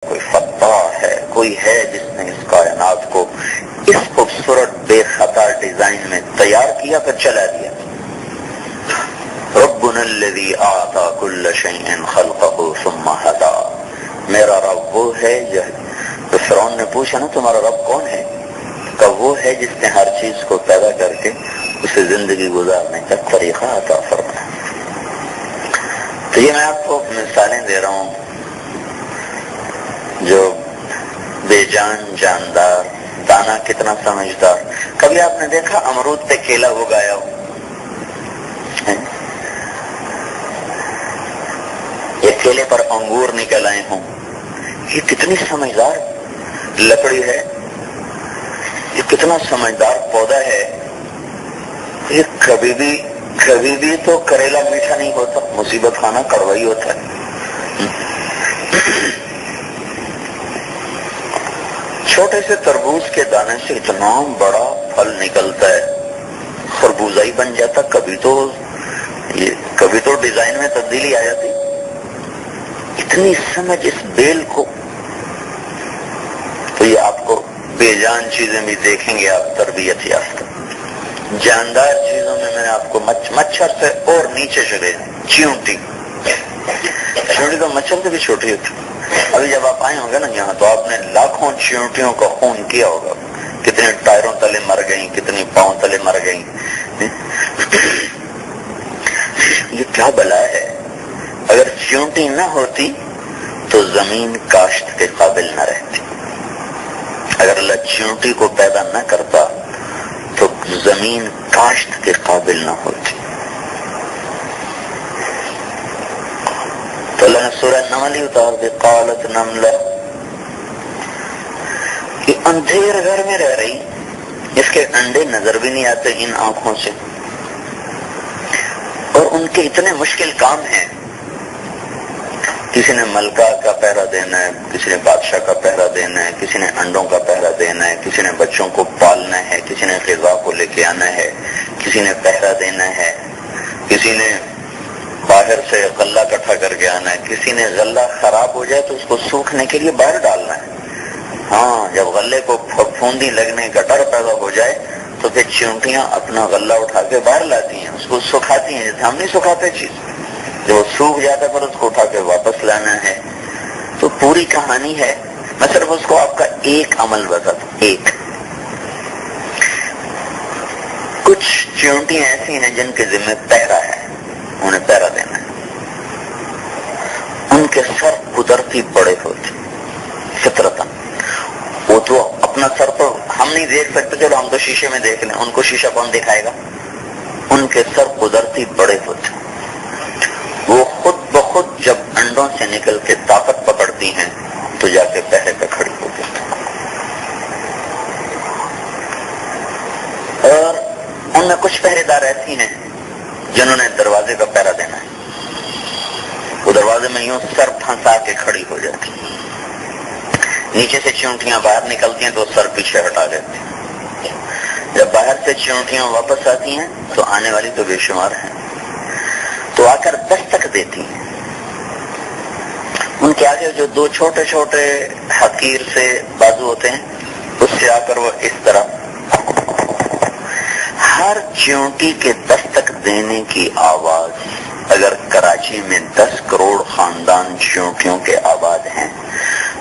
کوئی فتح ہے، کوئی ہے جس نے اس کائنات کو اس خوبصورت بے خطا ڈیزائن میں تیار کیا پھر چلا دیا. ربنا الذی اعطى كل شيء خلقه ثم هدى. میرا رب وہ ہے جو فرعون نے پوچھا نا تمہارا رب کون ہے؟ کہ وہ ہے جس نے ہر چیز کو پیدا کر کے اسے زندگی گزارنے کا طریقہ عطا فرمایا. تو یہ میں آپ کو مثالیں دے رہا ہوں جو بے جان جاندار، دانا کتنا سمجھدار. کبھی آپ نے دیکھا امرود پہ کیلا اگایا ہو؟ یہ کیلے پر انگور نکل آئے ہوں. یہ کتنی سمجھدار لکڑی ہے، یہ کتنا سمجھدار پودا ہے. یہ کبھی بھی تو کریلا میٹھا نہیں ہوتا، مصیبت کھانا کڑوا ہی ہوتا ہے. چھوٹے سے تربوز کے دانے سے اتنا بڑا پھل نکلتا ہے، خربوزہ ہی بن جاتا. کبھی تو ڈیزائن میں تبدیلی آ جاتی. اتنی سمجھ اس بیل کو. تو یہ آپ کو بے جان چیزیں بھی دیکھیں گے آپ تربیت یافتہ. جاندار چیزوں میں نے آپ کو مچھر سے اور نیچے چلے چیونٹی تو مچھر سے بھی چھوٹی ہوتی. ابھی جب آپ آئے ہوں گے نا یہاں تو آپ نے لاکھوں چیونٹیوں کا خون کیا ہوگا. کتنے ٹائروں تلے مر گئیں، کتنی پاؤں تلے مر گئیں. یہ کیا بلا ہے. اگر چیونٹی نہ ہوتی تو زمین کاشت کے قابل نہ رہتی. اگر اللہ چیونٹی کو پیدا نہ کرتا تو زمین کاشت کے قابل نہ ہوتی. تو اللہ نے سورہ نمل ہی اتار دے. قالت نملہ، یہ اندھیر گھر میں رہ رہی، اس کے انڈے نظر بھی نہیں آتے ان آنکھوں سے، اور ان کے اتنے مشکل کام ہیں. کسی نے ملکہ کا پہرا دینا ہے، کسی نے بادشاہ کا پہرا دینا ہے، کسی نے انڈوں کا پہرا دینا ہے، کسی نے بچوں کو پالنا ہے، کسی نے غذا کو لے کے آنا ہے، کسی نے پہرا دینا ہے، کسی نے باہر سے غلہ اکٹھا کر کے آنا ہے، کسی نے غلہ خراب ہو جائے تو اس کو سوکھنے کے لیے باہر ڈالنا ہے. ہاں جب غلے کو پھونڈی لگنے کا ڈر پیدا ہو جائے تو پھر چیونٹیاں اپنا غلہ اٹھا کے باہر لاتی ہیں، اس کو سکھاتی ہیں. جیسے ہم نہیں سکھاتے چیز، جو سوکھ جاتا ہے پر اس کو اٹھا کے واپس لانا ہے. تو پوری کہانی ہے. میں صرف اس کو آپ کا ایک عمل بتاتا ہوں. ایک کچھ چیونٹیاں ایسی ہیں جن کے ذمہ پہرا ہے، انہیں پہرا دینا ہے. ان کے سر قدرتی بڑے ہوتے فطرتاً. وہ تو اپنا سر تو ہم نہیں دیکھ سکتے، چلو ہم تو شیشے میں دیکھ لیں، ان کو شیشہ کون دکھائے گا. ان کے سر قدرتی بڑے ہوتے. وہ خود بخود جب انڈوں سے نکل کے طاقت پکڑتی ہیں تو جا کے پہرے پہ کھڑی ہو جاتی. اور ان میں کچھ پہرے دار ایسی ہیں جنہوں نے دروازے کا پہرا دینا ہے. وہ دروازے میں یوں سر پھنسا کے کھڑی ہو جاتی. نیچے سے چیونٹیاں باہر نکلتی ہیں تو سر پیچھے ہٹا دیتی. جب باہر سے چیونٹیاں واپس آتی ہیں تو آنے والی تو بے شمار ہیں، تو آ کر دستک دیتی ہیں. ان کے آگے جو دو چھوٹے چھوٹے حقیر سے بازو ہوتے ہیں، اس سے آ کر وہ اس طرح. ہر چیونٹی کے دستک دینے کی آواز، اگر کراچی میں 10 کروڑ خاندان چیونٹیوں کے آباد ہیں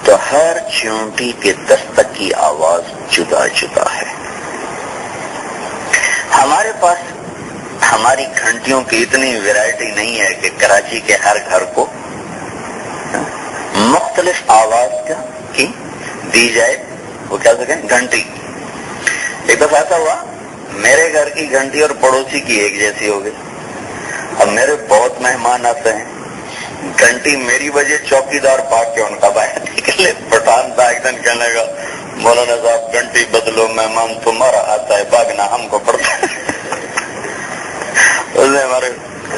تو ہر چیونٹی کے دستک کی آواز جدا جدا ہے. ہمارے پاس ہماری گھنٹیوں کی اتنی ویرائٹی نہیں ہے کہ کراچی کے ہر گھر کو مختلف آواز کی دی جائے. وہ کیا سکیں گھنٹی. ایک دفعہ ایسا ہوا میرے گھر کی گھنٹی اور پڑوسی کی ایک جیسی ہو گئی. اب میرے بہت مہمان آتے ہیں، گھنٹی میری وجہ چوکیدار پاک کے ان کا باہر نکلے. پٹھان تھا ایک دن کہنے لگا مولانا صاحب گھنٹی بدلو، مہمان تمہارا آتا ہے بھاگنا ہم کو پڑتا ہے. اس نے ہمارے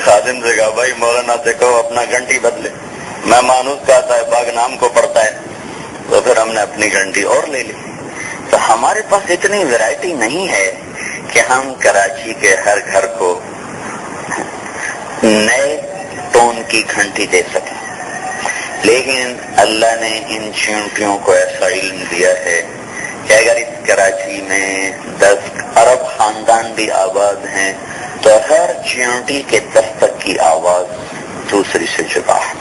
خادم سے کہا بھائی مولانا سے کہو اپنا گھنٹی بدلے، مہمان اس کا آتا ہے بھاگنا ہم کو پڑتا ہے. تو پھر ہم نے اپنی گھنٹی اور لے لی. تو ہمارے پاس اتنی ویرائٹی نہیں ہے کہ ہم کراچی کے ہر گھر کو نئے ٹون کی گھنٹی دے سکیں. لیکن اللہ نے ان چیونٹیوں کو ایسا علم دیا ہے کہ اگر اس کراچی میں 10 ارب خاندان بھی آباد ہیں تو ہر چیونٹی کے دستک کی آواز دوسری سے جدا ہے.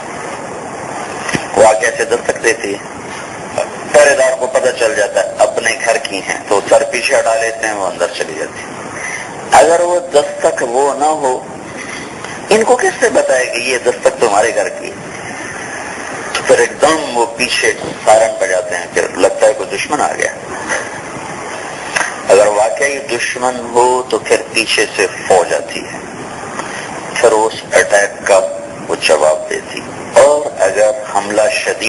وہ کیسے دستک دیتی ہے؟ پہرے دار کو پتہ چل جاتا ہے اپنے گھر کی ہیں تو سر پیچھے ہٹا لیتے ہیں، وہ اندر چلی جاتی ہے. اگر وہ دستک وہ نہ ہو، ان کو کس سے بتائے کہ یہ دستک تمہارے گھر کی؟ تو پھر ایک دم وہ پیچھے سارن بجاتے ہیں، پھر لگتا ہے کوئی دشمن آ گیا. اگر واقعی دشمن ہو تو پھر پیچھے سے فوج آتی ہے، پھر اس اٹیک کا وہ جواب دیتی. اور اگر حملہ شدید